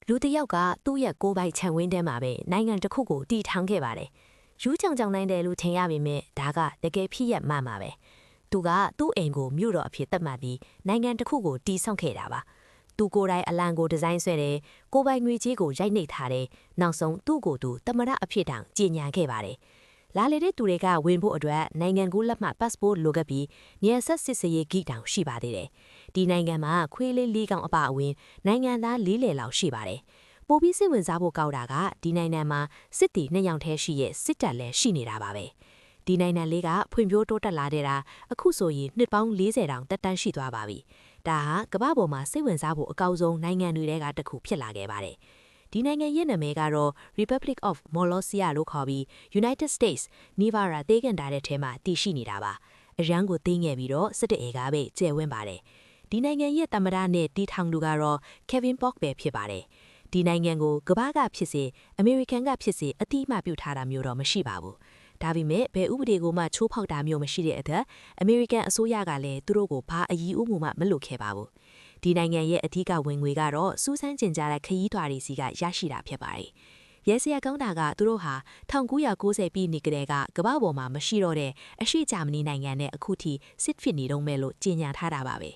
လူတစ်ယောက်ကသူ့ရဲ့ကိုယ်ပိုင်ခြံဝင်းထဲမှာပဲနိုင်ငံတစ်ခုကိုတည်ထောင်ခဲ့ပါတယ်။ယူးချောင်ချောင်နိုင်တယ်လို့ထင်ရပေမဲ့ဒါကတကယ်ဖြစ်ရမှန်ပါပဲ။သူကသူ့အိမ်ကိုမြို့တော်အဖြစ်သတ်မှတ်ပြီးနိုင်ငံတစ်ခုကိုတည်ဆောက်ခဲ့တာပါ။သူကိုယ်တိုင်အလံကိုဒီဇိုင်းဆွဲတယ်။ကိုယ်ပိုင်ငွေကြေးကိုရိုက်နှိပ်ထားတယ်။နောက်ဆုံးသူ့ကိုယ်သူတမရအဖြစ်တောင်ကြီးညာခဲ့ပါတယ်။လာလေတဲ့သူတွေကဝင်ဖို့အတွက်နိုင်ငံကူးလက်မှတ် passport လိုခဲ့ပြီးနေဆက်စစ်စေးရေးဂိတောင်ရှိပါသေးတယ်။ဒီနိုင်ငံမှာခွေးလေး၄កောင်အပအဝင်နိုင်ငံသား၄လလောက်ရှိပါတယ်။ပိုပြီးစိတ်ဝင်စားဖို့ကောက်တာကဒီနိုင်ငံမှာစစ်တီ2ယောက်ထဲရှိရဲ့စစ်တပ်လည်းရှိနေတာပါပဲ။ဒီနိုင်ငံလေးကဖွံ့ဖြိုးတိုးတက်လာတဲ့တာအခုဆိုရင်နှစ်ပေါင်း40တောင်တက်တန်းရှိသွားပါပြီ။ဒါဟာကမ္ဘာပေါ်မှာစိတ်ဝင်စားဖို့အကောက်ဆုံးနိုင်ငံတွေထဲကတစ်ခုဖြစ်လာခဲ့ပါတယ်။ဒီနိုင်ငံရဲ့နာမည်ကတော့ Republic of Molossia လို့ခေါ်ပြီး United States Nevada သေးကန်တာတဲ့ထဲမှာတည်ရှိနေတာပါ။အရန်ကိုသိငယ်ပြီးတော့စစ်တေကားပဲကျဲဝင်းပါတယ်။ဒီနိုင်ငံရဲ့သမ္မတနဲ့တီထောင်သူကတော့ Kevin Polk ပဲဖြစ်ပါတယ်။ဒီနိုင်ငံကိုကမ္ဘာကဖြစ်စေအမေရိကန်ကဖြစ်စေအတိအမှပြုထားတာမျိုးတော့မရှိပါဘူး။ဒါပေမဲ့ဘယ်ဥပဒေကိုမှချိုးဖောက်တာမျိုးမရှိတဲ့အတွက်အမေရိကန်အစိုးရကလည်းသူတို့ကိုဘာအကြီးအမှုမှမလုပ်ခဲ့ပါဘူး။ဒီနိုင်ငံရဲ့အထူးဝင်ငွေကတော့စူးစမ်းကျင်ကြားတဲ့ခရီးသွားတွေစီကရရှိတာဖြစ်ပါတယ်။ရဲစရာကောင်းတာကသူတို့ဟာ1990ပြည်နှစ်ကတည်းကကမ္ဘာပေါ်မှာမရှိတော့တဲ့အရှေ့ဂျာမနီနိုင်ငံနဲ့အခုထိစစ်ဖြစ်နေတော့မယ်လို့ကြေညာထားတာပါပဲ။